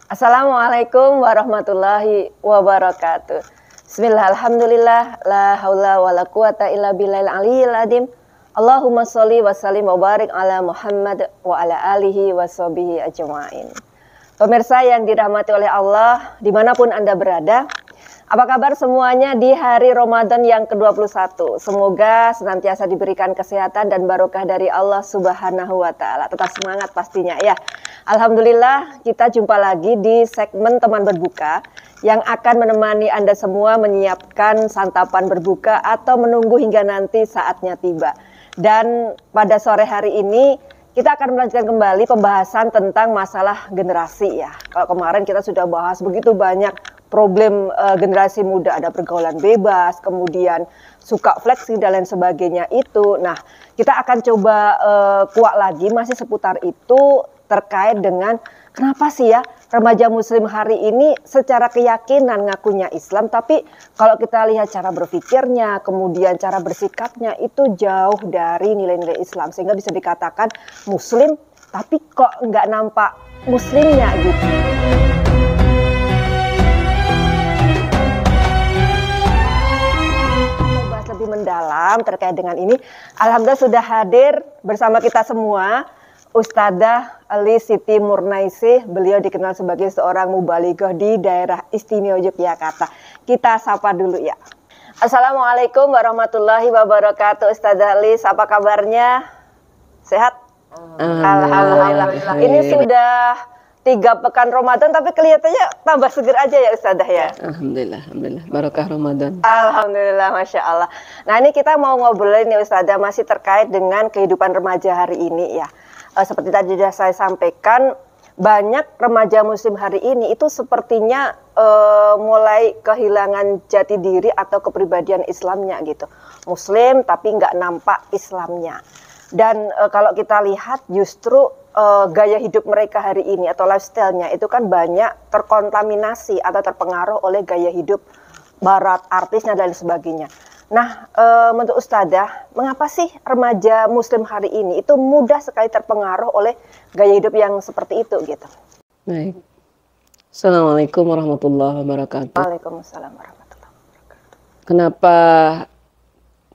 Assalamualaikum warahmatullahi wabarakatuh. Bismillah, alhamdulillah, la haula wa la quwata illa billahil aliyyil azim. Allahumma sholli wa sallim wa barik ala Muhammad wa ala alihi wa sahbihi ajma'in. Pemirsa yang dirahmati oleh Allah, dimanapun Anda berada, apa kabar semuanya di hari Ramadan yang ke-21? Semoga senantiasa diberikan kesehatan dan barokah dari Allah Subhanahu wa Ta'ala. Tetap semangat pastinya ya. Alhamdulillah, kita jumpa lagi di segmen teman berbuka yang akan menemani Anda semua menyiapkan santapan berbuka atau menunggu hingga nanti saatnya tiba. Dan pada sore hari ini kita akan melanjutkan kembali pembahasan tentang masalah generasi ya. Kalau kemarin kita sudah bahas begitu banyak problem generasi muda, ada pergaulan bebas, kemudian suka flexing dan lain sebagainya itu. Nah, kita akan coba kuak lagi masih seputar itu terkait dengan kenapa sih ya remaja muslim hari ini secara keyakinan ngakunya Islam, tapi kalau kita lihat cara berpikirnya, kemudian cara bersikapnya itu jauh dari nilai-nilai Islam, sehingga bisa dikatakan muslim tapi kok nggak nampak muslimnya gitu. Bahas lebih mendalam terkait dengan ini, alhamdulillah sudah hadir bersama kita semua Ustadzah Ali Siti Murnaisih. Beliau dikenal sebagai seorang mubalighah di daerah istimewa Yogyakarta. Kita sapa dulu ya. Assalamualaikum warahmatullahi wabarakatuh. Ustadzah Ali, apa kabarnya? Sehat? Alhamdulillah. Ini sudah 3 pekan Ramadan tapi kelihatannya tambah seger aja ya Ustadzah ya. Alhamdulillah, alhamdulillah. Barokah Ramadan. Alhamdulillah, Masya Allah. Nah ini kita mau ngobrolin nih Ustadzah masih terkait dengan kehidupan remaja hari ini ya. Seperti tadi sudah saya sampaikan, banyak remaja muslim hari ini itu sepertinya mulai kehilangan jati diri atau kepribadian Islamnya gitu. Muslim tapi nggak nampak Islamnya. Dan kalau kita lihat justru gaya hidup mereka hari ini atau lifestyle-nya itu kan banyak terkontaminasi atau terpengaruh oleh gaya hidup barat, artisnya dan sebagainya. Nah, menurut Ustadzah, mengapa sih remaja muslim hari ini itu mudah sekali terpengaruh oleh gaya hidup yang seperti itu gitu? Baik. Assalamualaikum warahmatullahi wabarakatuh. Waalaikumsalam warahmatullahi wabarakatuh. Kenapa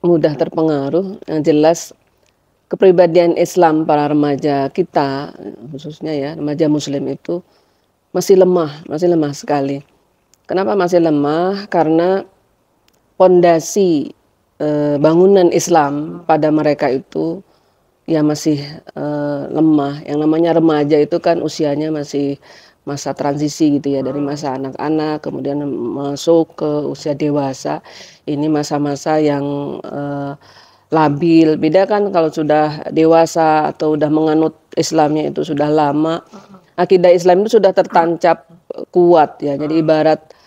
mudah terpengaruh? Yang jelas kepribadian Islam para remaja kita, khususnya ya remaja muslim itu masih lemah sekali. Kenapa masih lemah? Karena fondasi bangunan Islam pada mereka itu ya masih lemah. Yang namanya remaja itu kan usianya masih masa transisi gitu ya, dari masa anak-anak kemudian masuk ke usia dewasa. Ini masa-masa yang labil. Beda kan kalau sudah dewasa atau udah menganut Islamnya itu sudah lama. Akidah Islam itu sudah tertancap kuat ya. Jadi ibarat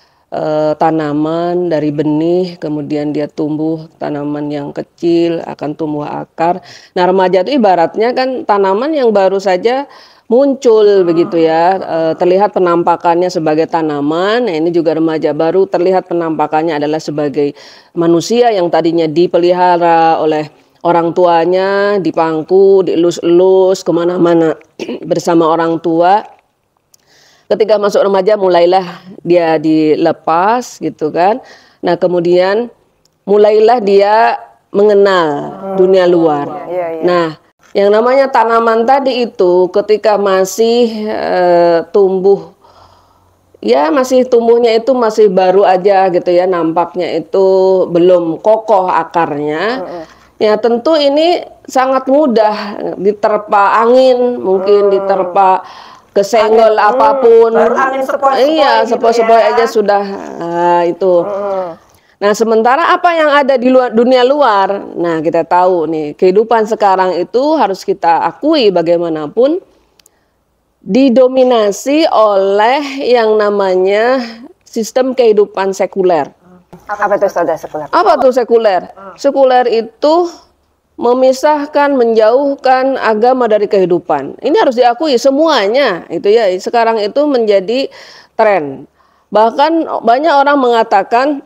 tanaman dari benih, kemudian dia tumbuh, tanaman yang kecil akan tumbuh akar. Nah remaja itu ibaratnya kan tanaman yang baru saja muncul begitu ya, terlihat penampakannya sebagai tanaman. Nah ini juga remaja baru terlihat penampakannya adalah sebagai manusia yang tadinya dipelihara oleh orang tuanya, dipangku, dielus-elus kemana-mana bersama orang tua. Ketika masuk remaja mulailah dia dilepas gitu kan. Nah kemudian mulailah dia mengenal dunia luar. Nah yang namanya tanaman tadi itu ketika masih tumbuh, ya masih tumbuhnya itu masih baru aja gitu ya, nampaknya itu belum kokoh akarnya. Ya tentu ini sangat mudah diterpa angin, mungkin diterpa kesenggol apapun, angin sepoi-sepoi iya gitu sepoi-sepoi ya. aja sudah itu. Nah sementara apa yang ada di dunia luar, nah kita tahu nih kehidupan sekarang itu harus kita akui bagaimanapun didominasi oleh yang namanya sistem kehidupan sekuler. Apa itu Ustadzah sekuler? Apa tuh sekuler? Sekuler itu memisahkan, menjauhkan agama dari kehidupan. Ini harus diakui semuanya itu ya. Sekarang itu menjadi tren. Bahkan banyak orang mengatakan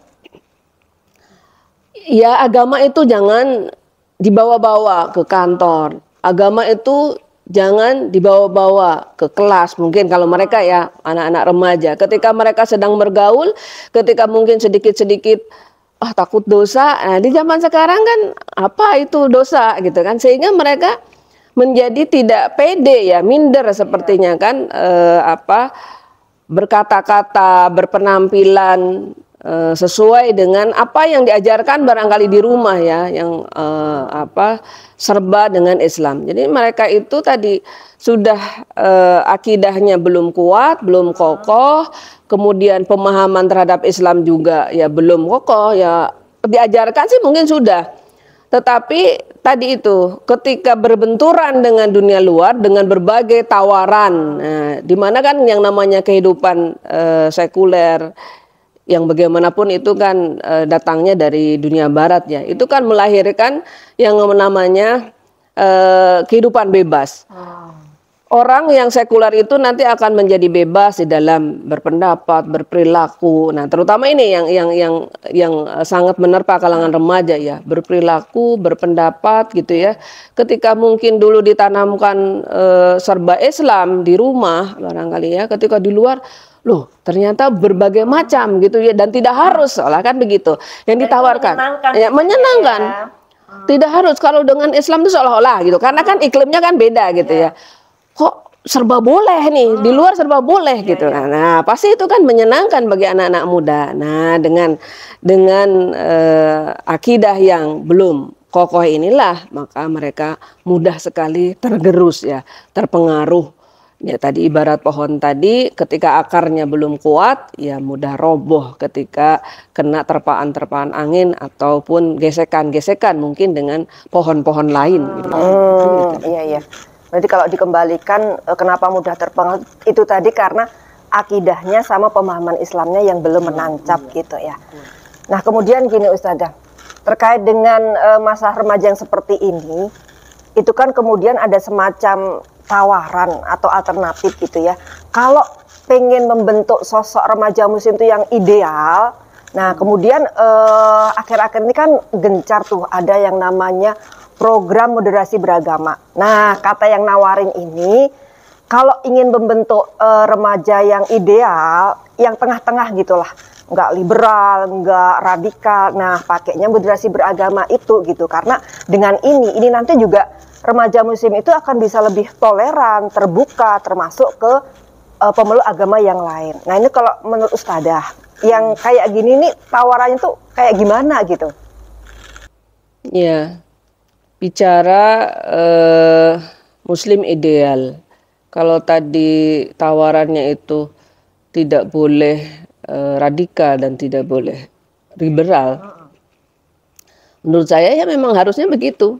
ya agama itu jangan dibawa-bawa ke kantor. Agama itu jangan dibawa-bawa ke kelas, mungkin kalau mereka ya anak-anak remaja, ketika mereka sedang bergaul, ketika mungkin sedikit-sedikit takut dosa. Nah, di zaman sekarang kan apa itu dosa gitu kan, sehingga mereka menjadi tidak pede ya, minder sepertinya kan, berkata-kata, berpenampilan sesuai dengan apa yang diajarkan barangkali di rumah ya, yang serba dengan Islam. Jadi mereka itu tadi sudah akidahnya belum kuat, belum kokoh, kemudian pemahaman terhadap Islam juga ya belum kokoh ya, diajarkan sih mungkin sudah. Tetapi tadi itu ketika berbenturan dengan dunia luar dengan berbagai tawaran, di mana kan yang namanya kehidupan sekuler yang bagaimanapun itu kan datangnya dari dunia barat ya, itu kan melahirkan yang namanya kehidupan bebas. Orang yang sekuler itu nanti akan menjadi bebas di dalam berpendapat, berperilaku. Nah, terutama ini yang sangat menerpa kalangan remaja ya, berperilaku, berpendapat gitu ya. Ketika mungkin dulu ditanamkan serba Islam di rumah barangkali ya, ketika di luar loh ternyata berbagai macam gitu ya, dan tidak harus seolah kan begitu yang ditawarkan. Menyenangkan. Ya. Tidak harus, kalau dengan Islam itu seolah-olah gitu, karena kan iklimnya kan beda gitu ya. Kok serba boleh nih, di luar serba boleh gitu. Nah, pasti itu kan menyenangkan bagi anak-anak muda. Nah, dengan akidah yang belum kokoh inilah, maka mereka mudah sekali tergerus ya, terpengaruh. Ya tadi ibarat pohon tadi, ketika akarnya belum kuat, ya mudah roboh ketika kena terpaan-terpaan angin ataupun gesekan-gesekan mungkin dengan pohon-pohon lain. Gitu. Iya. Berarti kalau dikembalikan kenapa mudah terpengaruh itu tadi karena akidahnya sama pemahaman Islamnya yang belum menancap gitu ya. Nah kemudian gini Ustazah, terkait dengan masa remaja yang seperti ini, itu kan kemudian ada semacam tawaran atau alternatif gitu ya. Kalau pengen membentuk sosok remaja muslim itu yang ideal, nah kemudian akhir-akhir ini kan gencar tuh ada yang namanya program moderasi beragama. Nah, kata yang nawarin ini, kalau ingin membentuk remaja yang ideal, yang tengah-tengah gitulah, nggak liberal, nggak radikal. Nah, pakainya moderasi beragama itu gitu, karena dengan ini nanti juga remaja muslim itu akan bisa lebih toleran, terbuka, termasuk ke pemeluk agama yang lain. Nah, ini kalau menurut Ustadzah, yang kayak gini nih tawarannya tuh kayak gimana gitu? Ya. Bicara muslim ideal, kalau tadi tawarannya itu tidak boleh radikal dan tidak boleh liberal, menurut saya ya memang harusnya begitu.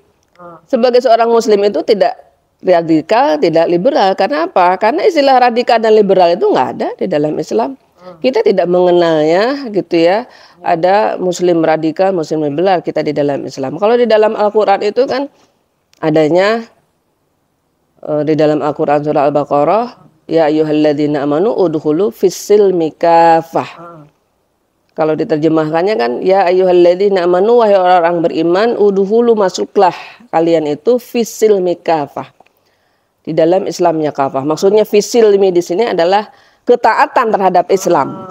Sebagai seorang muslim itu tidak radikal, tidak liberal. Karena apa? Karena istilah radikal dan liberal itu nggak ada di dalam Islam. Kita tidak mengenalnya gitu ya. Ada muslim radikal, muslim liberal kita di dalam Islam. Kalau di dalam Al-Quran itu kan adanya di dalam Al-Quran surah Al-Baqarah, ya ayyuhalladzina amanu udkhulu fis-silmi kafah. Kalau diterjemahkannya kan ya ayyuhalladzina amanu, wahai orang-orang beriman, udkhulu masuklah kalian itu fis-silmi kafah. Di dalam Islamnya kafah. Maksudnya fis-silmi di sini adalah ketaatan terhadap Islam.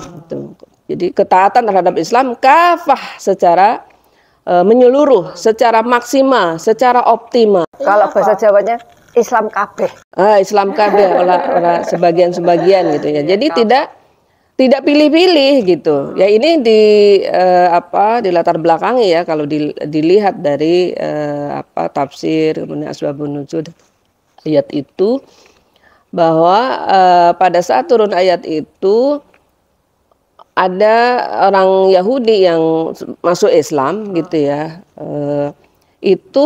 Jadi ketaatan terhadap Islam kafah secara menyeluruh, secara maksimal, secara optimal. Kalau bahasa Jawanya Islam kabeh. Islam kabeh oleh sebagian-sebagian gitu ya. Jadi tidak pilih-pilih gitu. Ya ini di latar belakangi ya kalau dilihat dari tafsir kemudian asbabun nuzul ayat itu, bahwa pada saat turun ayat itu ada orang Yahudi yang masuk Islam gitu ya, itu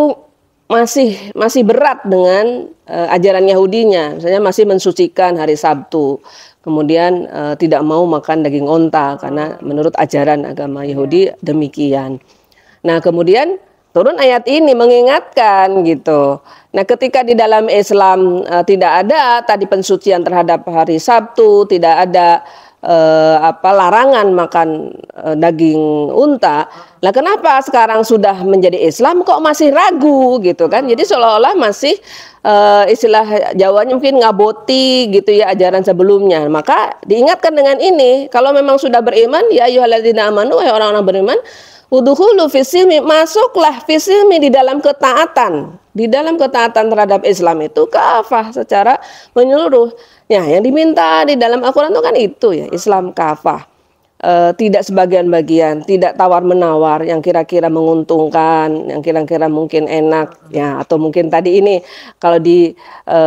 masih berat dengan ajaran Yahudinya, misalnya masih mensucikan hari Sabtu, kemudian tidak mau makan daging onta karena menurut ajaran agama Yahudi demikian. Nah kemudian turun ayat ini mengingatkan gitu. Nah ketika di dalam Islam tidak ada tadi pensucian terhadap hari Sabtu, tidak ada larangan makan daging unta. Lah kenapa sekarang sudah menjadi Islam kok masih ragu gitu kan? Jadi seolah-olah masih istilah Jawanya mungkin ngaboti gitu ya ajaran sebelumnya. Maka diingatkan dengan ini, kalau memang sudah beriman, ya ayyuhalladzina amanu, wahai orang-orang beriman, udkhulu fisilmi, masuklah fisilmi di dalam ketaatan. Di dalam ketaatan terhadap Islam itu kafah secara menyeluruh. Ya, yang diminta di dalam Al-Quran itu kan itu ya, Islam kafah. Tidak sebagian-bagian, tidak tawar-menawar yang kira-kira menguntungkan, yang kira-kira mungkin enak ya, atau mungkin tadi ini kalau di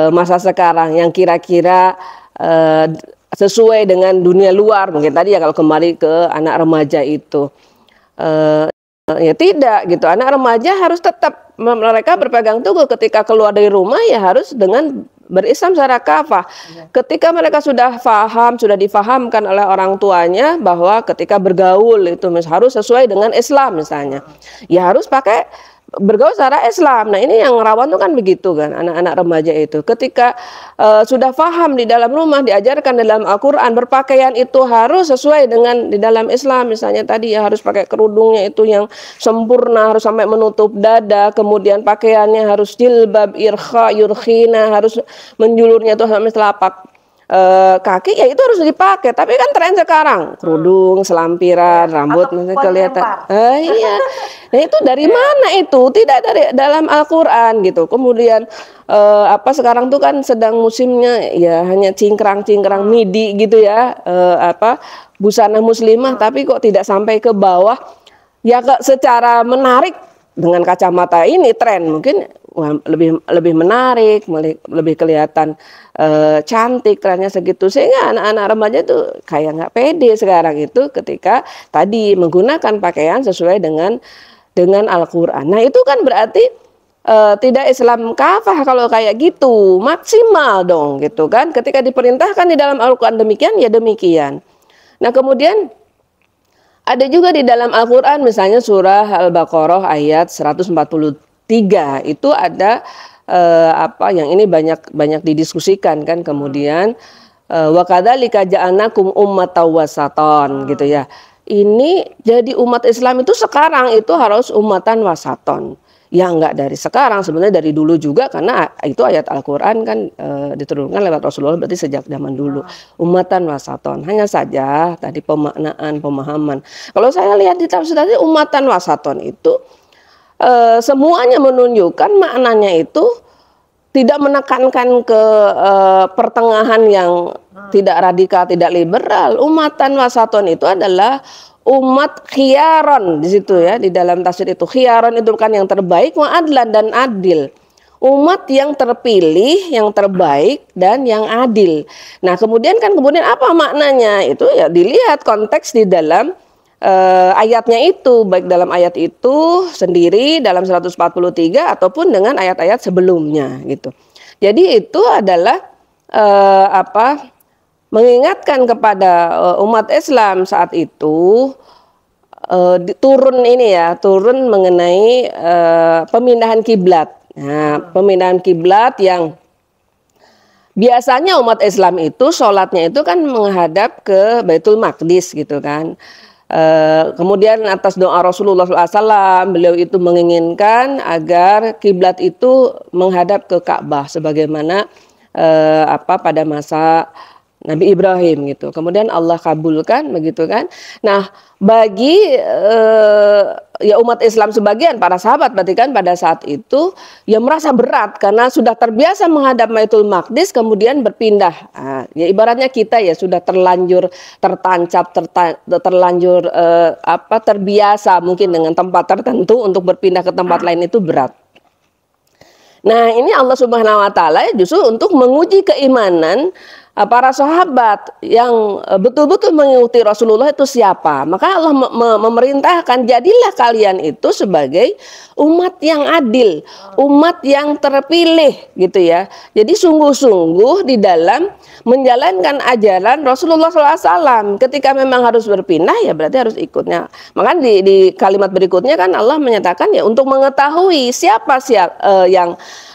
masa sekarang yang kira-kira sesuai dengan dunia luar, mungkin tadi ya kalau kembali ke anak remaja itu. Ya tidak gitu, anak remaja harus tetap mereka berpegang teguh ketika keluar dari rumah ya harus dengan berislam secara kafah. Ketika mereka sudah paham, sudah difahamkan oleh orang tuanya bahwa ketika bergaul itu harus sesuai dengan Islam misalnya, ya harus pakai bergaul secara Islam. Nah ini yang rawan tuh kan begitu kan, anak-anak remaja itu ketika sudah paham di dalam rumah, diajarkan dalam Al-Quran berpakaian itu harus sesuai dengan di dalam Islam. Misalnya tadi ya harus pakai kerudungnya itu yang sempurna, harus sampai menutup dada, kemudian pakaiannya harus jilbab, irkha, yurkhina, harus menjulurnya itu sampai telapak kaki, ya itu harus dipakai. Tapi kan tren sekarang kerudung, selampiran, rambut masih kelihatan. Iya. Nah itu dari mana itu? Tidak dari dalam Al-Quran gitu. Kemudian sekarang tuh kan sedang musimnya ya hanya cingkrang-cingkrang midi gitu ya, busana muslimah, tapi kok tidak sampai ke bawah. Ya secara menarik dengan kacamata ini tren mungkin lebih menarik, lebih kelihatan cantik, trennya segitu, sehingga anak-anak remaja itu kayak nggak pede sekarang itu ketika tadi menggunakan pakaian sesuai dengan Al-Quran. Nah itu kan berarti tidak Islam kafah kalau kayak gitu, maksimal dong gitu kan, ketika diperintahkan di dalam Al-Quran demikian ya demikian. Nah kemudian ada juga di dalam Al-Quran misalnya surah Al-Baqarah ayat 143 itu ada yang ini banyak didiskusikan kan, kemudian wa kadzalika ja'alnakum ummatan wasatan gitu ya. Ini jadi umat Islam itu sekarang itu harus ummatan wasaton. Ya enggak dari sekarang, sebenarnya dari dulu juga, karena itu ayat Al-Quran kan diturunkan lewat Rasulullah, berarti sejak zaman dulu. Ummatan wasaton, hanya saja tadi pemaknaan, pemahaman. Kalau saya lihat di tafsir tadi ummatan wasaton itu semuanya menunjukkan maknanya itu tidak menekankan ke pertengahan yang tidak radikal, tidak liberal. Ummatan wasaton itu adalah umat khiyaron di situ ya, di dalam tafsir itu khiyaron itu kan yang terbaik, adlan dan adil. Umat yang terpilih, yang terbaik dan yang adil. Nah, kemudian apa maknanya? Itu ya dilihat konteks di dalam ayatnya itu, baik dalam ayat itu sendiri dalam 143 ataupun dengan ayat-ayat sebelumnya gitu. Jadi itu adalah mengingatkan kepada umat Islam saat itu turun mengenai pemindahan kiblat. Nah, pemindahan kiblat yang biasanya umat Islam itu sholatnya itu kan menghadap ke Baitul Maqdis gitu kan. Kemudian atas doa Rasulullah SAW, beliau itu menginginkan agar kiblat itu menghadap ke Ka'bah sebagaimana pada masa Nabi Ibrahim gitu. Kemudian Allah kabulkan begitu kan. Nah, bagi ya umat Islam sebagian para sahabat berarti kan pada saat itu ya merasa berat karena sudah terbiasa menghadap Baitul Maqdis kemudian berpindah. Ya ibaratnya kita ya sudah terlanjur tertancap, terlanjur terbiasa mungkin dengan tempat tertentu, untuk berpindah ke tempat lain itu berat. Nah, ini Allah Subhanahu wa taala justru untuk menguji keimanan para sahabat yang betul-betul mengikuti Rasulullah itu siapa. Maka Allah memerintahkan, jadilah kalian itu sebagai umat yang adil, umat yang terpilih gitu ya. Jadi sungguh-sungguh di dalam menjalankan ajaran Rasulullah SAW. Ketika memang harus berpindah ya berarti harus ikutnya. Maka di kalimat berikutnya kan Allah menyatakan ya untuk mengetahui siapa yang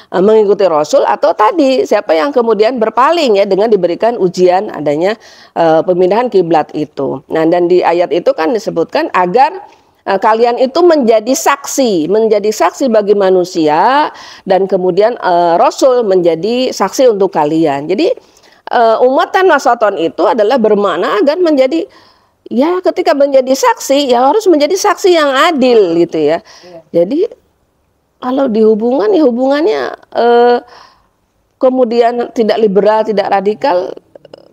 mengikuti Rasul, atau tadi siapa yang kemudian berpaling ya dengan diberikan ujian adanya pemindahan kiblat itu. Nah, dan di ayat itu kan disebutkan agar kalian itu menjadi saksi bagi manusia, dan kemudian Rasul menjadi saksi untuk kalian. Jadi umatan wasaton itu adalah bermakna agar menjadi, ya ketika menjadi saksi ya harus menjadi saksi yang adil gitu ya. Jadi kalau di hubungan ya hubungannya kemudian tidak liberal, tidak radikal,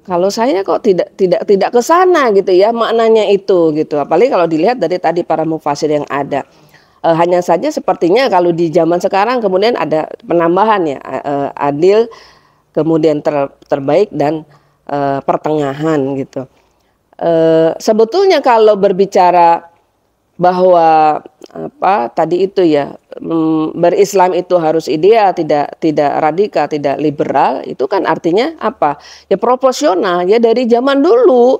kalau saya kok tidak ke sana gitu ya maknanya itu gitu. Apalagi kalau dilihat dari tadi para mufasir yang ada. Hanya saja sepertinya kalau di zaman sekarang kemudian ada penambahan ya, adil, kemudian terbaik, dan pertengahan gitu. Sebetulnya kalau berbicara bahwa tadi itu ya, berislam itu harus ideal, tidak radikal, tidak liberal, itu kan artinya apa? Ya proporsional ya, dari zaman dulu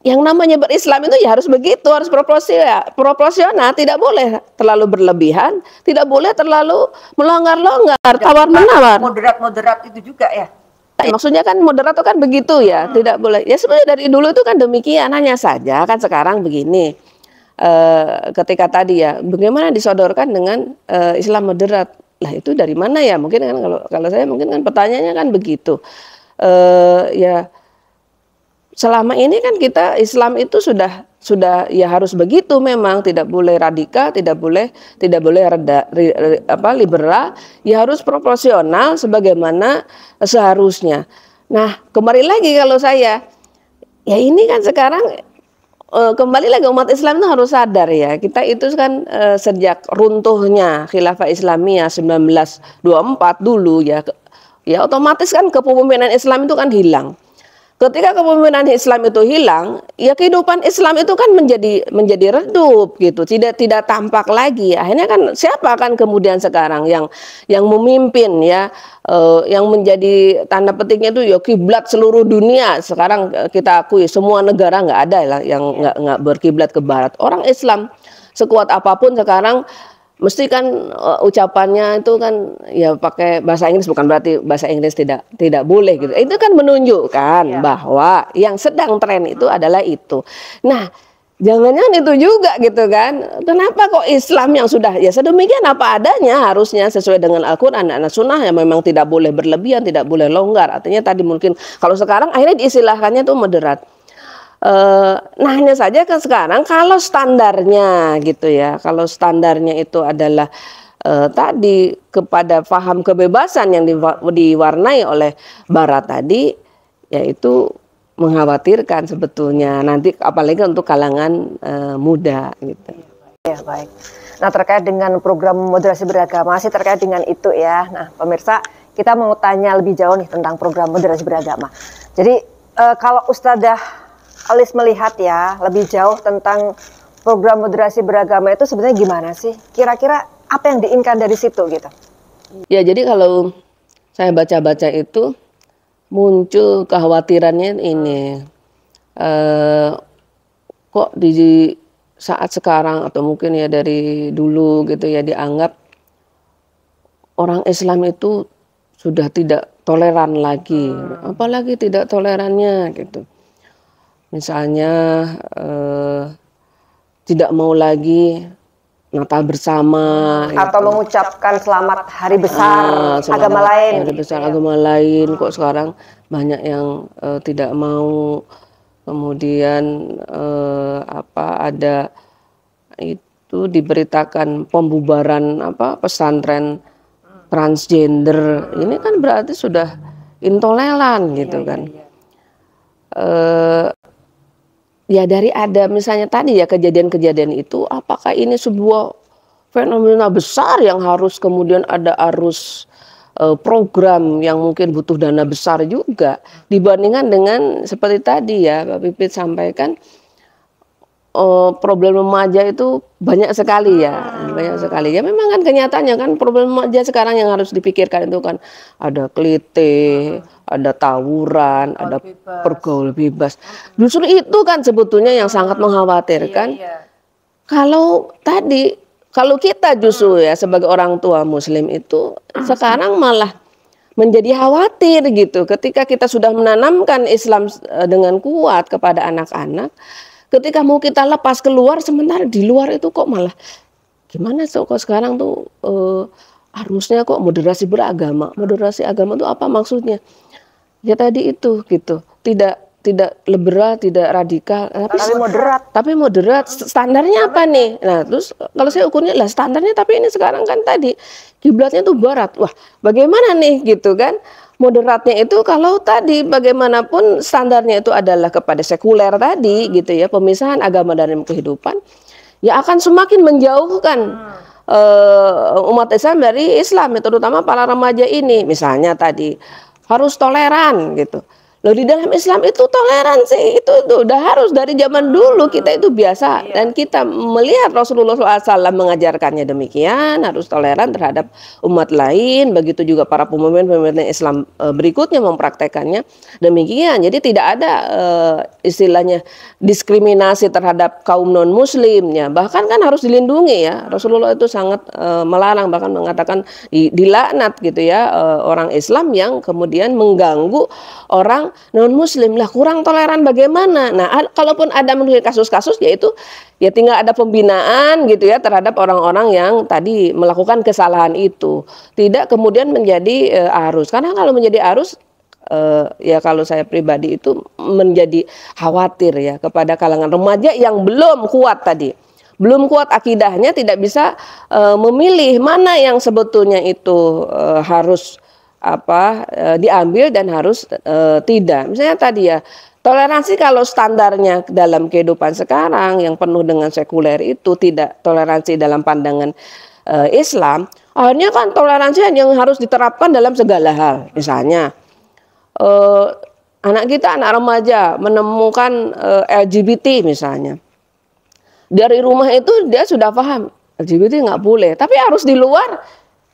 yang namanya berislam itu ya harus begitu, harus proporsional, tidak boleh terlalu berlebihan, tidak boleh terlalu melonggar-longgar, tawar-menawar. Moderat itu juga ya. Maksudnya kan moderat itu kan begitu ya, tidak boleh. Ya sebenarnya dari dulu itu kan demikian, hanya saja kan sekarang begini. Ketika tadi ya, bagaimana disodorkan dengan Islam moderat? Lah itu dari mana ya? Mungkin kan kalau saya mungkin kan pertanyaannya kan begitu. Ya selama ini kan kita Islam itu sudah ya harus begitu, memang tidak boleh radikal, tidak boleh liberal, ya harus proporsional sebagaimana seharusnya. Nah, kembali lagi kalau saya, ya ini kan sekarang kembali lagi umat Islam itu harus sadar ya, kita itu kan sejak runtuhnya Khilafah Islamiyah 1924 dulu ya otomatis kan kepemimpinan Islam itu kan hilang. Ketika kepemimpinan Islam itu hilang, ya kehidupan Islam itu kan menjadi redup gitu, tidak tampak lagi. Akhirnya kan siapa kan kemudian sekarang yang memimpin ya, yang menjadi tanda petiknya itu ya kiblat seluruh dunia. Sekarang kita akui semua negara nggak ada lah yang nggak berkiblat ke barat. Orang Islam sekuat apapun sekarang mesti kan ucapannya itu kan ya pakai bahasa Inggris, bukan berarti bahasa Inggris tidak boleh gitu. Itu kan menunjukkan bahwa yang sedang tren itu adalah itu. Nah, jangan-jangan itu juga gitu kan. Kenapa kok Islam yang sudah ya sedemikian apa adanya, harusnya sesuai dengan Al-Qur'an dan Sunnah, yang memang tidak boleh berlebihan, tidak boleh longgar. Artinya tadi mungkin kalau sekarang akhirnya diistilahkannya itu moderat. Nah, hanya saja kan sekarang kalau standarnya gitu ya, kalau standarnya itu adalah tadi kepada paham kebebasan yang diwarnai oleh Barat tadi, yaitu mengkhawatirkan sebetulnya nanti apalagi untuk kalangan muda gitu. Ya, baik. Nah, terkait dengan program moderasi beragama, masih terkait dengan itu ya. Nah, pemirsa, kita mau tanya lebih jauh nih tentang program moderasi beragama. Jadi kalau Ustadzah Alis melihat ya lebih jauh tentang program moderasi beragama itu sebenarnya gimana sih? Kira-kira apa yang diinginkan dari situ gitu? Ya, jadi kalau saya baca-baca itu muncul kekhawatirannya ini, kok di saat sekarang atau mungkin ya dari dulu gitu ya dianggap orang Islam itu sudah tidak toleran lagi, apalagi tidak tolerannya gitu. Misalnya tidak mau lagi Natal bersama atau gitu, mengucapkan selamat hari besar agama lain. Hari besar agama lain kok sekarang banyak yang tidak mau. Kemudian ada itu diberitakan pembubaran pesantren transgender. Ini kan berarti sudah intoleran gitu kan. Ya dari ada misalnya tadi ya kejadian-kejadian itu, apakah ini sebuah fenomena besar yang harus kemudian ada arus program yang mungkin butuh dana besar juga dibandingkan dengan seperti tadi ya Pak Pipit sampaikan, problem remaja itu banyak sekali ya, memang kan kenyataannya kan problem remaja sekarang yang harus dipikirkan itu kan ada klite, ada tawuran, ada pergaul bebas. Justru itu kan sebetulnya yang sangat mengkhawatirkan. Kalau tadi Kalau kita justru ya sebagai orang tua muslim itu sekarang malah menjadi khawatir gitu ketika kita sudah menanamkan Islam dengan kuat kepada anak-anak, ketika mau kita lepas keluar sementara di luar itu kok malah gimana kok sekarang tuh harusnya kok moderasi beragama. Moderasi agama itu apa maksudnya? Ya tadi itu gitu. Tidak liberal, tidak radikal, tapi moderat. Standarnya apa nih? Nah, terus kalau saya ukurnya lah standarnya, tapi ini sekarang kan tadi kiblatnya tuh barat. Wah, bagaimana nih gitu kan? Moderatnya itu kalau tadi bagaimanapun standarnya itu adalah kepada sekuler tadi gitu ya, pemisahan agama dari kehidupan, ya akan semakin menjauhkan umat Islam dari Islam, terutama para remaja ini. Misalnya tadi harus toleran gitu. Loh, di dalam Islam itu toleransi itu udah harus dari zaman dulu, kita itu biasa dan kita melihat Rasulullah SAW mengajarkannya demikian, harus toleran terhadap umat lain, begitu juga para pemimpin Islam berikutnya mempraktekannya demikian. Jadi tidak ada istilahnya diskriminasi terhadap kaum non muslimnya, bahkan kan harus dilindungi ya. Rasulullah itu sangat melarang, bahkan mengatakan dilaknat gitu ya orang Islam yang kemudian mengganggu orang non muslim. Lah kurang toleran bagaimana? Nah, kalaupun ada mungkin kasus-kasus yaitu ya tinggal ada pembinaan gitu ya terhadap orang-orang yang tadi melakukan kesalahan itu. Tidak kemudian menjadi arus. Karena kalau menjadi arus ya kalau saya pribadi itu menjadi khawatir ya kepada kalangan remaja yang belum kuat tadi. Belum kuat akidahnya, tidak bisa memilih mana yang sebetulnya itu harus diambil dan harus tidak. Misalnya tadi ya, toleransi kalau standarnya dalam kehidupan sekarang yang penuh dengan sekuler itu tidak toleransi dalam pandangan Islam, akhirnya kan toleransi yang harus diterapkan dalam segala hal. Misalnya anak kita, anak remaja menemukan LGBT misalnya, dari rumah itu dia sudah paham LGBT nggak boleh, tapi harus di luar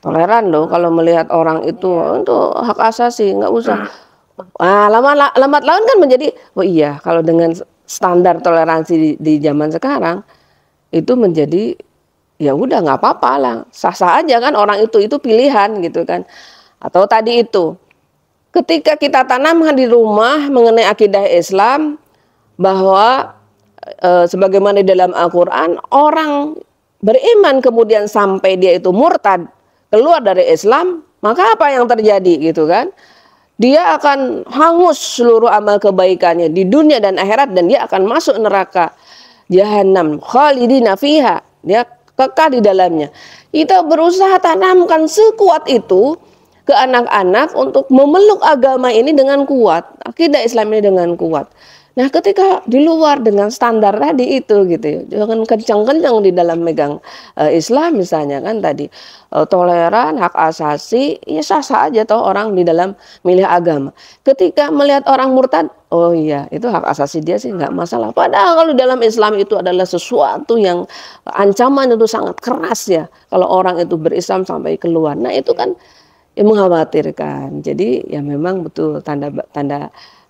toleran loh kalau melihat orang itu hak asasi, nggak usah. Nah, lambat laun kan menjadi oh iya, kalau dengan standar toleransi di zaman sekarang itu menjadi ya udah nggak apa-apa lah, sah-sah aja kan, orang itu pilihan gitu kan. Atau tadi itu ketika kita tanamkan di rumah mengenai akidah Islam bahwa sebagaimana di dalam Al-Quran, orang beriman kemudian sampai dia itu murtad keluar dari Islam, maka apa yang terjadi gitu kan? Dia akan hangus seluruh amal kebaikannya di dunia dan akhirat, dan dia akan masuk neraka jahanam khalidina fiha, dia kekal di dalamnya. Kita berusaha tanamkan sekuat itu ke anak-anak untuk memeluk agama ini dengan kuat, akidah Islam ini dengan kuat. Nah, ketika di luar dengan standar tadi itu gitu ya, jangan kencang-kencang di dalam megang Islam misalnya kan tadi toleran, hak asasi, ya sah-sah aja toh orang di dalam milih agama. Ketika melihat orang murtad, oh iya itu hak asasi dia sih nggak masalah. Padahal kalau dalam Islam itu adalah sesuatu yang ancaman itu sangat keras ya. Kalau orang itu berislam sampai keluar, nah itu kan ya mengkhawatirkan. Jadi ya memang betul tanda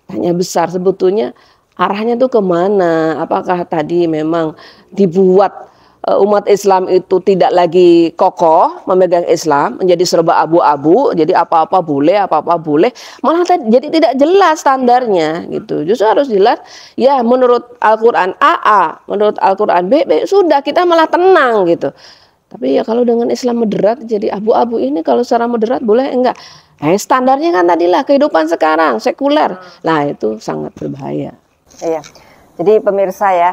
tanya besar sebetulnya. Arahnya tuh kemana? Apakah tadi memang dibuat umat Islam itu tidak lagi kokoh memegang Islam, menjadi serba abu-abu, jadi apa-apa boleh, malah jadi tidak jelas standarnya gitu. Justru harus jelas, ya menurut Al-Quran A, menurut Al-Quran B, sudah kita malah tenang gitu. Tapi ya kalau dengan Islam moderat jadi abu-abu ini, kalau secara moderat boleh enggak? Standarnya kan tadilah kehidupan sekarang sekuler, lah itu sangat berbahaya. Iya, jadi pemirsa ya,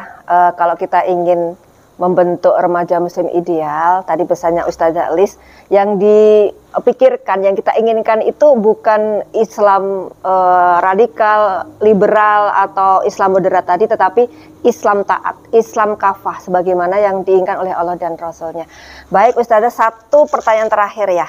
kalau kita ingin membentuk remaja muslim ideal, tadi pesannya Ustazah Elis, yang dipikirkan, yang kita inginkan itu bukan Islam radikal, liberal, atau Islam moderat tadi, tetapi Islam taat, Islam kafah, sebagaimana yang diinginkan oleh Allah dan Rasulnya. Baik Ustazah, satu pertanyaan terakhir ya.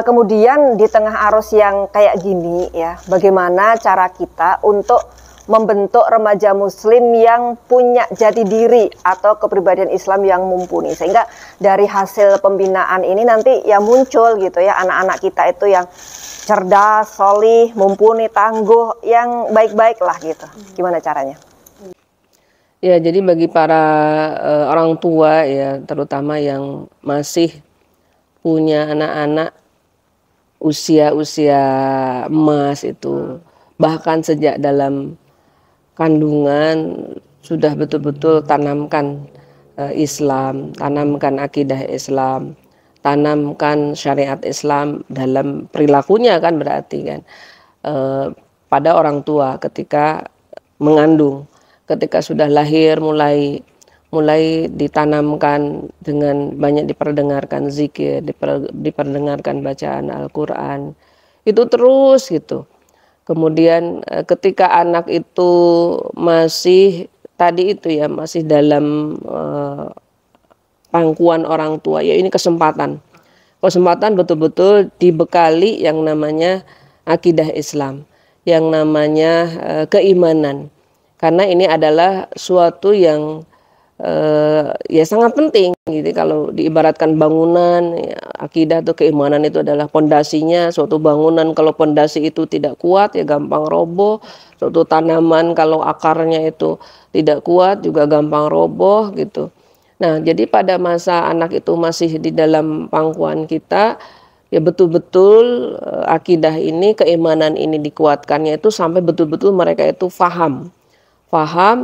Kemudian di tengah arus yang kayak gini ya, bagaimana cara kita untuk membentuk remaja muslim yang punya jati diri atau kepribadian Islam yang mumpuni, sehingga dari hasil pembinaan ini nanti ya muncul gitu ya anak-anak kita itu yang cerdas, solih, mumpuni, tangguh, yang baik-baik lah gitu. Gimana caranya? Ya, jadi bagi para orang tua ya, terutama yang masih punya anak-anak usia-usia emas itu, bahkan sejak dalam kandungan sudah betul-betul tanamkan Islam, tanamkan akidah Islam, tanamkan syariat Islam dalam perilakunya kan berarti kan pada orang tua ketika mengandung, ketika sudah lahir mulai ditanamkan dengan banyak diperdengarkan zikir, diperdengarkan bacaan Al-Quran, itu terus gitu. Kemudian ketika anak itu masih tadi itu ya, masih dalam pangkuan orang tua, ya ini kesempatan betul-betul dibekali yang namanya akidah Islam, yang namanya keimanan, karena ini adalah suatu yang ya sangat penting gitu. Kalau diibaratkan bangunan ya, akidah atau keimanan itu adalah pondasinya suatu bangunan. Kalau pondasi itu tidak kuat ya gampang roboh. Suatu tanaman kalau akarnya itu tidak kuat juga gampang roboh gitu. Nah, jadi pada masa anak itu masih di dalam pangkuan kita, ya betul-betul akidah ini, keimanan ini dikuatkannya itu sampai betul-betul mereka itu paham,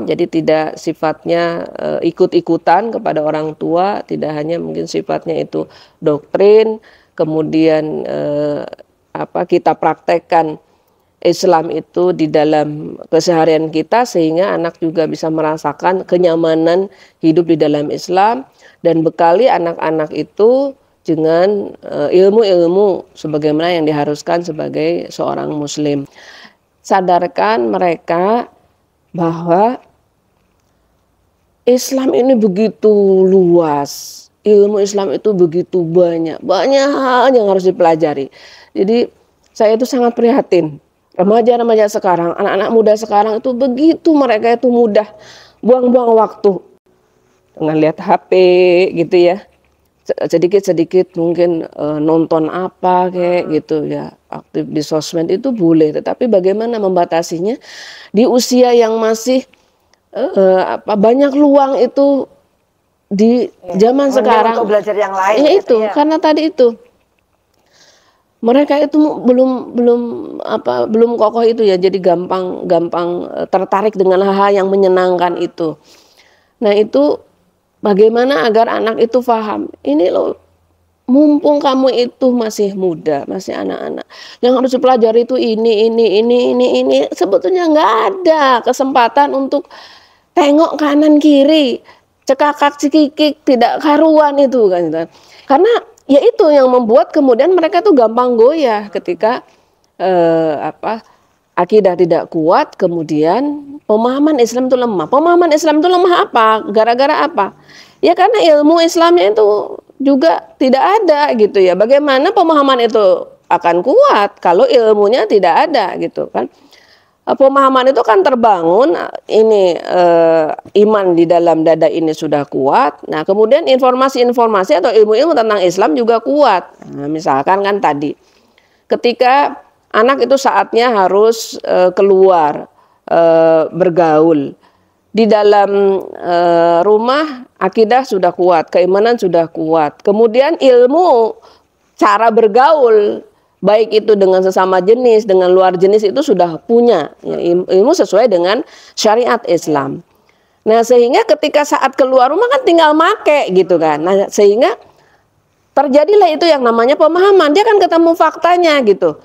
jadi tidak sifatnya ikut-ikutan kepada orang tua, tidak hanya mungkin sifatnya itu doktrin, kemudian kita praktekkan Islam itu di dalam keseharian kita sehingga anak juga bisa merasakan kenyamanan hidup di dalam Islam, dan bekali anak-anak itu dengan ilmu-ilmu sebagaimana yang diharuskan sebagai seorang muslim. Sadarkan mereka bahwa Islam ini begitu luas, ilmu Islam itu begitu banyak hal yang harus dipelajari. Jadi saya itu sangat prihatin. Remaja-remaja sekarang, anak-anak muda sekarang itu begitu mereka itu mudah buang-buang waktu dengan lihat HP gitu ya. Sedikit-sedikit mungkin nonton apa kayak gitu ya, aktif di sosmed itu boleh, tetapi bagaimana membatasinya di usia yang masih banyak luang itu di zaman sekarang untuk belajar yang lain ya gitu, itu ya. Karena tadi itu mereka itu belum kokoh itu ya, jadi gampang tertarik dengan hal-hal yang menyenangkan itu. Nah, itu bagaimana agar anak itu paham, ini loh, mumpung kamu itu masih muda, masih anak-anak, yang harus dipelajari itu ini. Sebetulnya nggak ada kesempatan untuk tengok kanan kiri, cekakak cikikik tidak karuan itu kan. Karena ya itu yang membuat kemudian mereka tuh gampang goyah ketika akidah tidak kuat, kemudian pemahaman Islam itu lemah. Pemahaman Islam itu lemah apa? Gara-gara apa? Ya karena ilmu Islamnya itu juga tidak ada gitu ya. Bagaimana pemahaman itu akan kuat kalau ilmunya tidak ada gitu kan? Pemahaman itu kan terbangun, ini iman di dalam dada ini sudah kuat. Nah, kemudian informasi-informasi atau ilmu-ilmu tentang Islam juga kuat. Nah, misalkan kan tadi ketika anak itu saatnya harus keluar bergaul. Di dalam rumah akidah sudah kuat, keimanan sudah kuat. Kemudian ilmu cara bergaul, baik itu dengan sesama jenis, dengan luar jenis itu sudah punya ya, ilmu sesuai dengan syariat Islam. Nah, sehingga ketika saat keluar rumah kan tinggal make gitu kan. Nah, sehingga terjadilah itu yang namanya pemahaman. Dia kan ketemu faktanya gitu.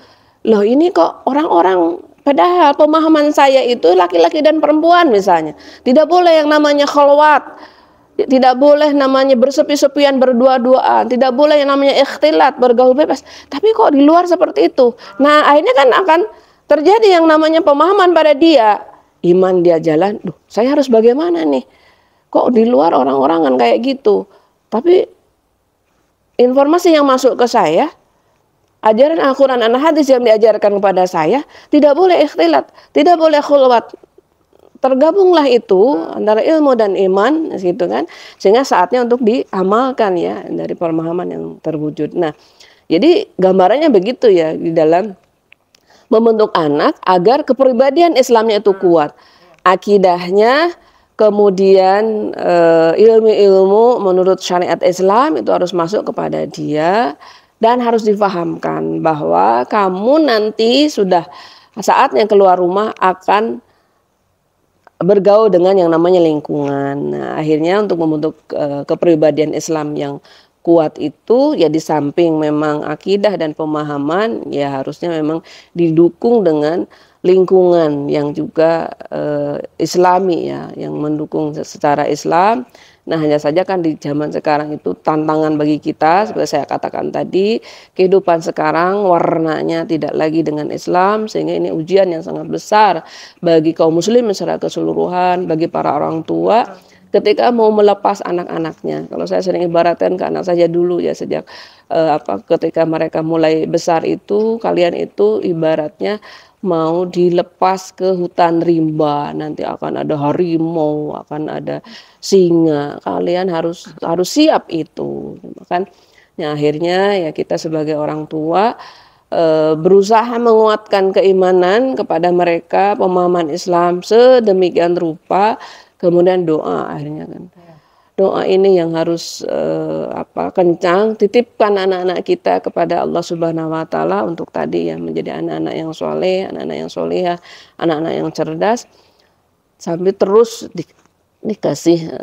Loh, ini kok orang-orang, padahal pemahaman saya itu laki-laki dan perempuan misalnya. Tidak boleh yang namanya khalwat. Tidak boleh namanya bersepi-sepian, berdua-duaan. Tidak boleh yang namanya ikhtilat, bergaul bebas. Tapi kok di luar seperti itu? Nah, akhirnya kan akan terjadi yang namanya pemahaman pada dia. Iman dia jalan, duh, saya harus bagaimana nih? Kok di luar orang-orang kan kayak gitu. Tapi informasi yang masuk ke saya, ajaran Al-Quran dan hadis yang diajarkan kepada saya, tidak boleh ikhtilat, tidak boleh khulwat. Tergabunglah itu antara ilmu dan iman gitu kan, sehingga saatnya untuk diamalkan ya dari pemahaman yang terwujud. Nah, jadi gambarannya begitu ya di dalam membentuk anak agar kepribadian Islamnya itu kuat, akidahnya Kemudian ilmu-ilmu menurut syariat Islam itu harus masuk kepada dia dan harus difahamkan bahwa kamu nanti sudah saatnya keluar rumah akan bergaul dengan yang namanya lingkungan. Nah, akhirnya untuk membentuk kepribadian Islam yang kuat itu ya di samping memang akidah dan pemahaman ya harusnya memang didukung dengan lingkungan yang juga Islami ya, yang mendukung secara Islam. Nah, hanya saja kan di zaman sekarang itu tantangan bagi kita, seperti saya katakan tadi, kehidupan sekarang warnanya tidak lagi dengan Islam, sehingga ini ujian yang sangat besar bagi kaum muslim secara keseluruhan, bagi para orang tua ketika mau melepas anak-anaknya. Kalau saya sering ibaratkan ke anak saja dulu ya, sejak ketika mereka mulai besar itu, kalian itu ibaratnya mau dilepas ke hutan rimba, nanti akan ada harimau, akan ada singa, kalian harus siap itu. Kan ya, akhirnya ya kita sebagai orang tua berusaha menguatkan keimanan kepada mereka, pemahaman Islam sedemikian rupa, kemudian doa akhirnya kan. Doa ini yang harus kencang, titipkan anak-anak kita kepada Allah Subhanahu wa taala untuk tadi ya menjadi anak-anak yang soleh, anak-anak yang solehah, anak-anak yang cerdas, sampai terus dikasih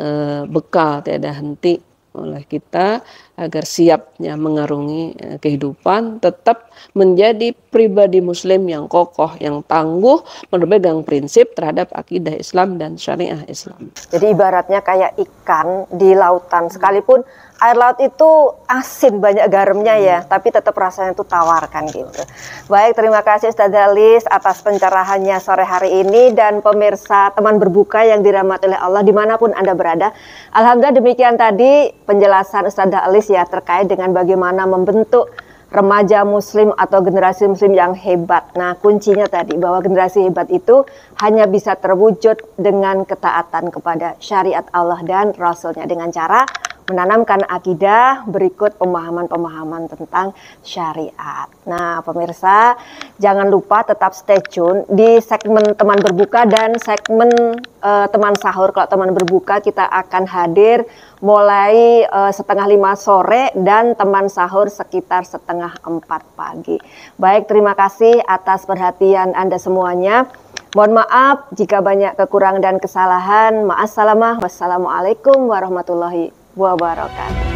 bekal tiada henti oleh kita agar siapnya mengarungi kehidupan, tetap menjadi pribadi muslim yang kokoh, yang tangguh, berpegang prinsip terhadap akidah Islam dan syariah Islam. Jadi ibaratnya kayak ikan di lautan, sekalipun air laut itu asin, banyak garamnya ya, tapi tetap rasanya itu tawar kan gitu. Baik, terima kasih Ustazah Lis atas pencerahannya sore hari ini, dan pemirsa teman berbuka yang dirahmati oleh Allah dimanapun Anda berada. Alhamdulillah demikian tadi penjelasan Ustazah Lis ya terkait dengan bagaimana membentuk remaja muslim atau generasi muslim yang hebat. Nah, kuncinya tadi bahwa generasi hebat itu hanya bisa terwujud dengan ketaatan kepada syariat Allah dan Rasulnya, dengan cara menanamkan akidah berikut pemahaman-pemahaman tentang syariat. Nah, pemirsa, jangan lupa tetap stay tune di segmen teman berbuka dan segmen teman sahur. Kalau teman berbuka kita akan hadir mulai 4:30 sore dan teman sahur sekitar 3:30 pagi. Baik, terima kasih atas perhatian Anda semuanya. Mohon maaf jika banyak kekurangan dan kesalahan. Ma'assalamah. Wassalamualaikum warahmatullahi wabarakatuh.